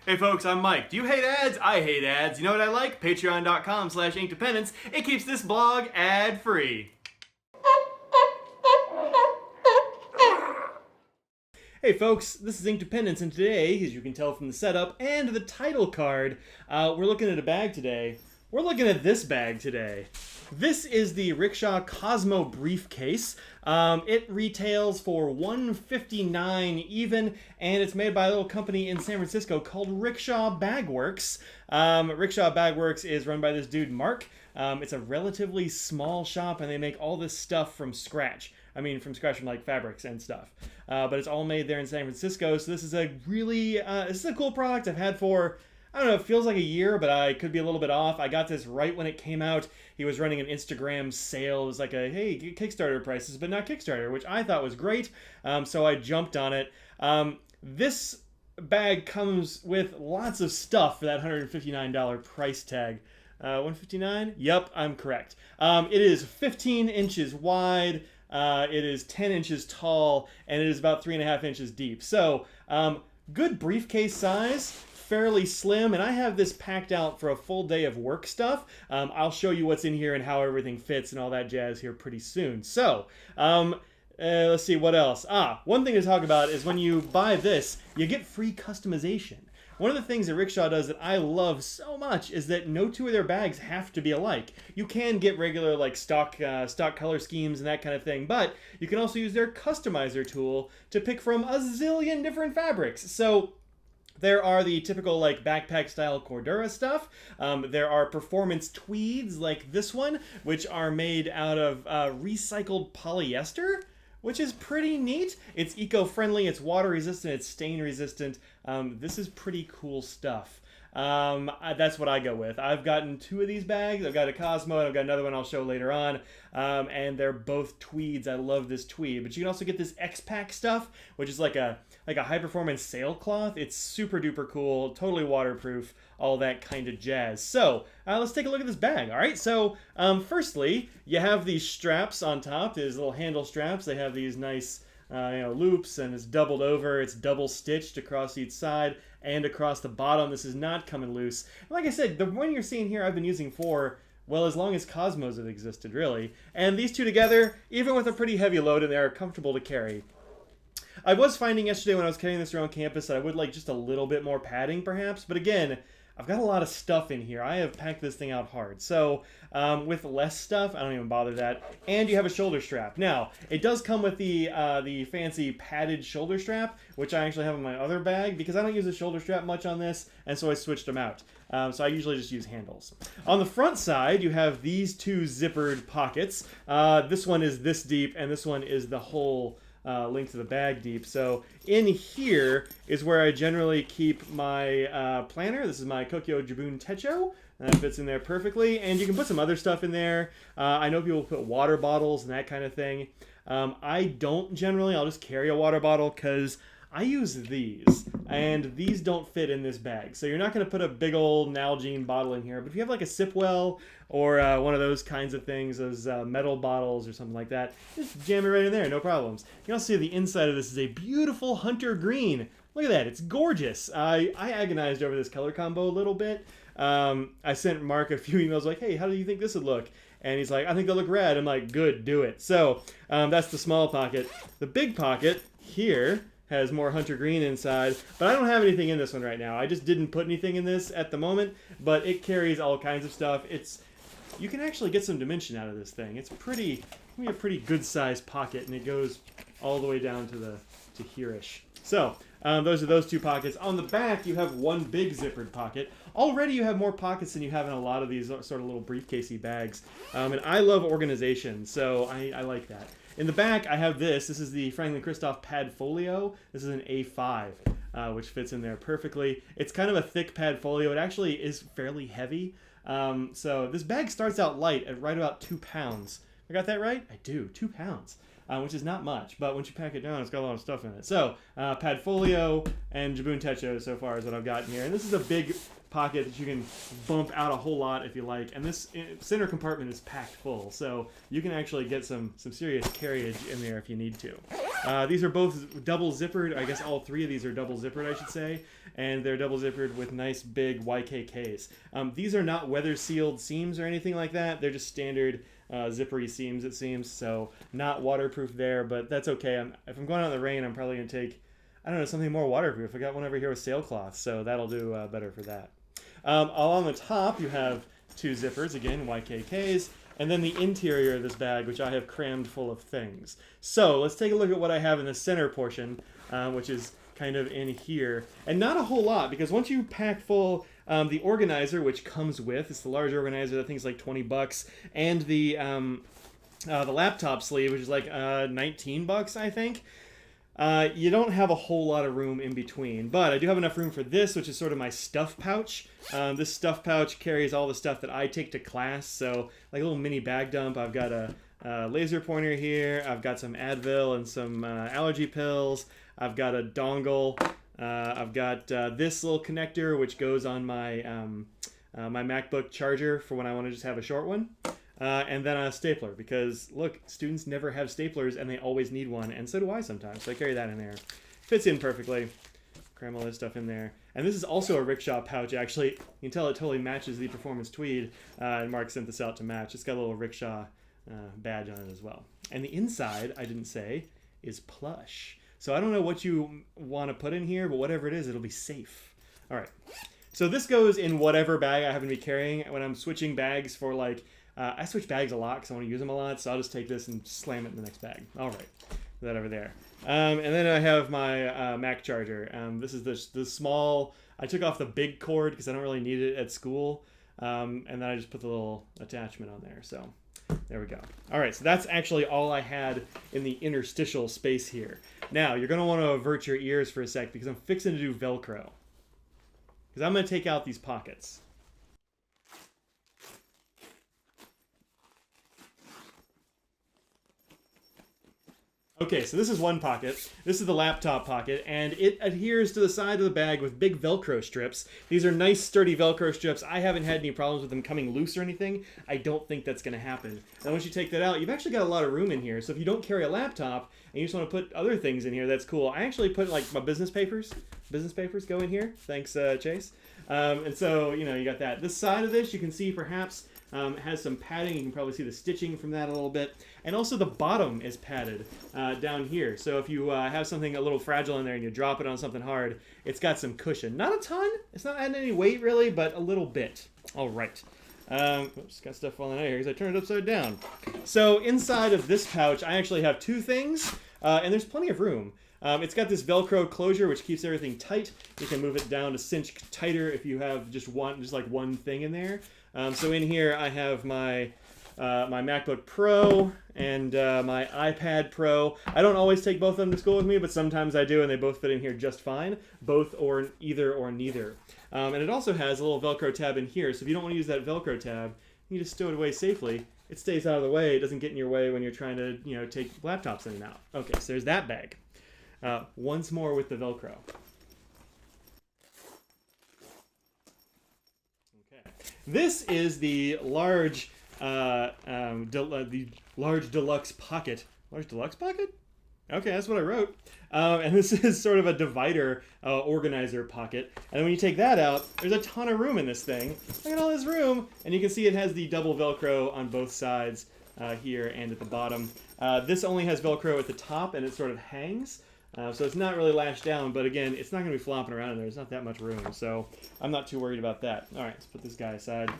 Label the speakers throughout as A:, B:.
A: Hey folks, I'm Mike. Do you hate ads? I hate ads. You know what I like? Patreon.com/Inkdependence. It keeps this blog ad-free. Hey folks, this is Inkdependence, and today, as you can tell from the setup and the title card, we're looking at a bag today. We're looking at this bag today. This is the Rickshaw Cosmo Briefcase. It retails for $159 even, and it's made by a little company in San Francisco called Rickshaw Bagworks. Rickshaw Bagworks is run by this dude, Mark. It's a relatively small shop, and they make all this stuff from scratch. I mean, from scratch from like fabrics and stuff. But it's all made there in San Francisco, so this is a really, this is a cool product I've had for, I don't know, it feels like a year, but I could be a little bit off. I got this right when it came out. He was running an Instagram sale. It was like a, hey, Kickstarter prices, but not Kickstarter, which I thought was great. So I jumped on it. This bag comes with lots of stuff for that $159 price tag. $159? Yep, I'm correct. It is 15 inches wide. It is 10 inches tall, and it is about 3.5 inches deep. So, good briefcase size, fairly slim, and I have this packed out for a full day of work stuff. I'll show you what's in here and how everything fits and all that jazz here pretty soon. So, let's see, what else? One thing to talk about is when you buy this, you get free customization. One of the things that Rickshaw does that I love so much is that no two of their bags have to be alike. You can get regular like stock color schemes and that kind of thing, but you can also use their customizer tool to pick from a zillion different fabrics. So there are the typical like backpack style Cordura stuff. There are performance tweeds like this one, which are made out of recycled polyester, which is pretty neat. It's eco-friendly, it's water-resistant, it's stain-resistant. This is pretty cool stuff. That's what I go with. I've gotten 2 of these bags. I've got a Cosmo, and I've got another one I'll show later on. And they're both tweeds. I love this tweed. But you can also get this X-Pack stuff, which is like a high-performance sailcloth. It's super-duper cool, totally waterproof, all that kind of jazz. So, let's take a look at this bag, all right? So, firstly, you have these straps on top, these little handle straps. They have these nice loops, and it's doubled over. It's double stitched across each side and across the bottom. This is not coming loose. And like I said, the one you're seeing here I've been using for, well, as long as Cosmos have existed, really. And these two together, even with a pretty heavy load in there, are comfortable to carry. I was finding yesterday when I was carrying this around campus that I would like just a little bit more padding, perhaps. But again, I've got a lot of stuff in here. I have packed this thing out hard. So with less stuff, I don't even bother that. And you have a shoulder strap. Now, it does come with the fancy padded shoulder strap, which I actually have in my other bag because I don't use a shoulder strap much on this, and so I switched them out. So I usually just use handles. On the front side, you have these 2 zippered pockets. This one is this deep, and this one is the whole length of the bag deep. So in here is where I generally keep my planner. This is my Kokyo Jibun Techo. That fits in there perfectly. And you can put some other stuff in there. I know people put water bottles and that kind of thing. I don't generally. I'll just carry a water bottle because I use these. And these don't fit in this bag. So you're not going to put a big old Nalgene bottle in here. But if you have like a Sipwell or one of those kinds of things, those metal bottles or something like that, just jam it right in there, no problems. You can also see the inside of this is a beautiful hunter green. Look at that, it's gorgeous. I agonized over this color combo a little bit. I sent Mark a few emails like, hey, how do you think this would look? And he's like, I think they'll look rad. I'm like, good, do it. So that's the small pocket. The big pocket here has more hunter green inside, but I don't have anything in this one right now. I just didn't put anything in this at the moment, but it carries all kinds of stuff. You can actually get some dimension out of this thing. It's a pretty good sized pocket, and it goes all the way down to here-ish. So those are those 2 pockets. On the back, you have one big zippered pocket. Already you have more pockets than you have in a lot of these sort of little briefcasey bags. And I love organization, so I like that. In the back, I have this. This is the Franklin Christoph Pad Folio. This is an A5, which fits in there perfectly. It's kind of a thick pad folio. It actually is fairly heavy. So this bag starts out light at right about 2 pounds. I got that right? I do, 2 pounds. which is not much, but once you pack it down, it's got a lot of stuff in it. So, Padfolio and Jabun Techo so far is what I've got in here. And this is a big pocket that you can bump out a whole lot if you like. And this center compartment is packed full, so you can actually get some serious carriage in there if you need to. These are both double zippered. I guess all three of these are double zippered, I should say. And they're double zippered with nice big YKKs. These are not weather sealed seams or anything like that. They're just standard zippery seams, it seems. So not waterproof there, but that's okay. If I'm going out in the rain, I'm probably going to take, I don't know, something more waterproof. I got one over here with sailcloth, so that'll do better for that. Along the top, you have two zippers, again, YKKs, and then the interior of this bag, which I have crammed full of things. So let's take a look at what I have in the center portion, which is kind of in here. And not a whole lot, because once you pack full the organizer, which comes with, it's the large organizer, I think it's like 20 bucks, and the laptop sleeve, which is like 19 bucks, I think. You don't have a whole lot of room in between, but I do have enough room for this, which is sort of my stuff pouch. This stuff pouch carries all the stuff that I take to class, so like a little mini bag dump. I've got a laser pointer here, I've got some Advil and some allergy pills, I've got a dongle, I've got this little connector which goes on my, my MacBook charger for when I want to just have a short one. And then a stapler, because look, students never have staplers and they always need one, and so do I sometimes, so I carry that in there. Fits in perfectly. Cram all this stuff in there. And this is also a Rickshaw pouch, actually. You can tell it totally matches the Performance Tweed, and Mark sent this out to match. It's got a little Rickshaw badge on it as well. And the inside, I didn't say, is plush. So I don't know what you want to put in here, but whatever it is, it'll be safe. All right. So this goes in whatever bag I happen to be carrying when I'm switching bags for like, I switch bags a lot because I want to use them a lot, so I'll just take this and slam it in the next bag. All right, put that over there. And then I have my Mac charger. This is the small, I took off the big cord because I don't really need it at school, and then I just put the little attachment on there, so there we go. All right, so that's actually all I had in the interstitial space here. Now, you're going to want to avert your ears for a sec because I'm fixing to do Velcro. Because I'm going to take out these pockets. Okay, so this is one pocket. This is the laptop pocket, and it adheres to the side of the bag with big Velcro strips. These are nice, sturdy Velcro strips. I haven't had any problems with them coming loose or anything. I don't think that's going to happen. And once you take that out, you've actually got a lot of room in here. So if you don't carry a laptop and you just want to put other things in here, that's cool. I actually put like my business papers. Business papers go in here. Thanks, Chase. And so, you know, you got that. This side of this, you can see perhaps has some padding. You can probably see the stitching from that a little bit. And also the bottom is padded down here. So if you have something a little fragile in there and you drop it on something hard, it's got some cushion. Not a ton. It's not adding any weight really, but a little bit. All right. Oops, got stuff falling out here because I turned it upside down. So inside of this pouch, I actually have two things, and there's plenty of room. It's got this Velcro closure which keeps everything tight. You can move it down to cinch tighter if you have just like one thing in there. So in here I have my my MacBook Pro and my iPad Pro. I don't always take both of them to school with me, but sometimes I do, and they both fit in here just fine. Both or either or neither. And it also has a little Velcro tab in here, so if you don't want to use that Velcro tab, you just stow it away safely. It stays out of the way. It doesn't get in your way when you're trying to, you know, take laptops in and out. Okay, so there's that bag. Once more with the Velcro. Okay, this is the large, the large deluxe pocket. Large deluxe pocket? Okay, that's what I wrote. And this is sort of a divider organizer pocket. And when you take that out, there's a ton of room in this thing. Look at all this room. And you can see it has the double Velcro on both sides here and at the bottom. This only has Velcro at the top, and it sort of hangs. So it's not really lashed down, but again, it's not going to be flopping around in there. There's not that much room, so I'm not too worried about that. All right, let's put this guy aside.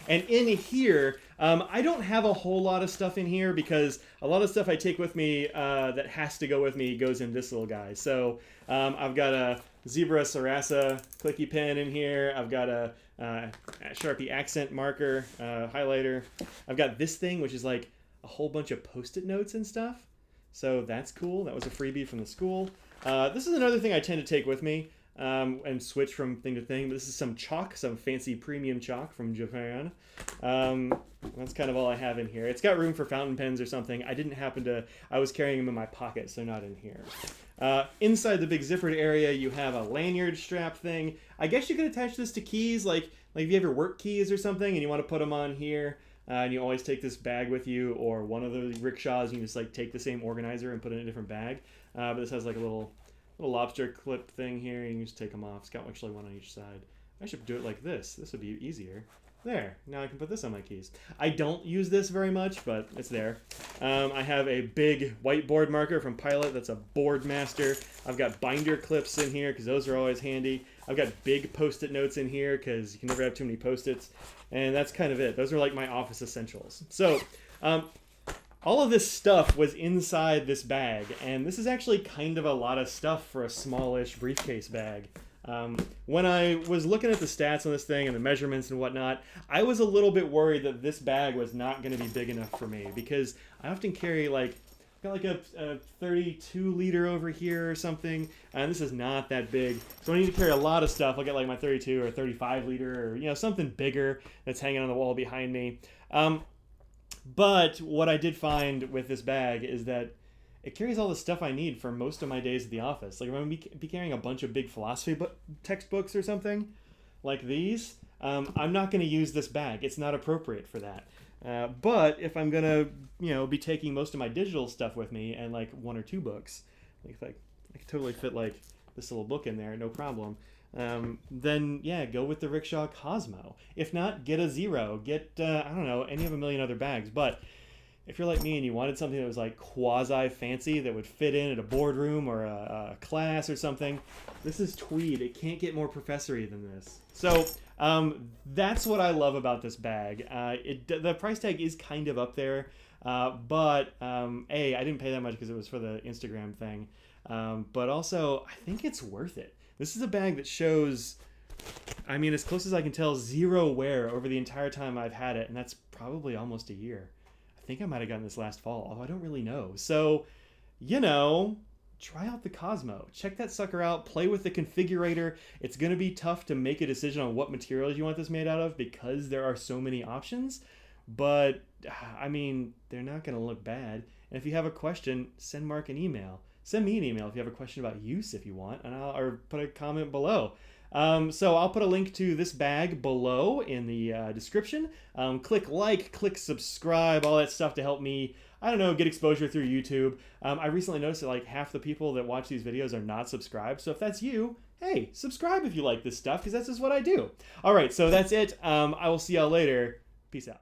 A: And in here, I don't have a whole lot of stuff in here because a lot of stuff I take with me that has to go with me goes in this little guy. So I've got a Zebra Sarasa clicky pen in here. I've got a Sharpie accent marker, highlighter. I've got this thing, which is like a whole bunch of Post-it notes and stuff. So that's cool. That was a freebie from the school. This is another thing I tend to take with me. and switch from thing to thing. But this is some chalk, some fancy premium chalk from Japan. That's kind of all I have in here. It's got room for fountain pens or something. I was carrying them in my pocket, so not in here. Inside the big zippered area, you have a lanyard strap thing. I guess you could attach this to keys, like if you have your work keys or something and you want to put them on here. And you always take this bag with you, or one of the rickshaws, you can just like take the same organizer and put it in a different bag. But this has like a little lobster clip thing here. You can just take them off. It's got actually one on each side. I should do it like this. This would be easier. There. Now I can put this on my keys. I don't use this very much, but it's there. I have a big whiteboard marker from Pilot. That's a Boardmaster. I've got binder clips in here because those are always handy. I've got big Post-it notes in here because you can never have too many Post-its. And that's kind of it. Those are like my office essentials. So all of this stuff was inside this bag. And this is actually kind of a lot of stuff for a smallish briefcase bag. When I was looking at the stats on this thing and the measurements and whatnot, I was a little bit worried that this bag was not going to be big enough for me because I often carry got a 32 liter over here or something, and this is not that big. So I need to carry a lot of stuff. I'll get like my 32 or 35 liter or something bigger that's hanging on the wall behind me. But what I did find with this bag is that it carries all the stuff I need for most of my days at the office. Like if I'm going to be carrying a bunch of big philosophy textbooks or something like these, I'm not going to use this bag. It's not appropriate for that. But if I'm going to, be taking most of my digital stuff with me and like one or two books, like if I could totally fit like this little book in there, no problem. Then yeah, go with the Rickshaw Cosmo. If not, get a Zero. Get, I don't know, any of a million other bags. But if you're like me and you wanted something that was like quasi fancy that would fit in at a boardroom or a class or something, this is tweed. It can't get more professory than this. So that's what I love about this bag. The price tag is kind of up there, but I didn't pay that much because it was for the Instagram thing. But also, I think it's worth it. This is a bag that shows, as close as I can tell, zero wear over the entire time I've had it, and that's probably almost a year. I think I might have gotten this last fall, although I don't really know. So, try out the Cosmo. Check that sucker out. Play with the configurator. It's going to be tough to make a decision on what materials you want this made out of because there are so many options. But, they're not going to look bad. And if you have a question, send Mark an email. Send me an email if you have a question about use if you want, or put a comment below. So I'll put a link to this bag below in the description. Click like, click subscribe, all that stuff to help me, get exposure through YouTube. I recently noticed that like half the people that watch these videos are not subscribed. So if that's you, hey, subscribe if you like this stuff because that's just what I do. All right, so that's it. I will see y'all later. Peace out.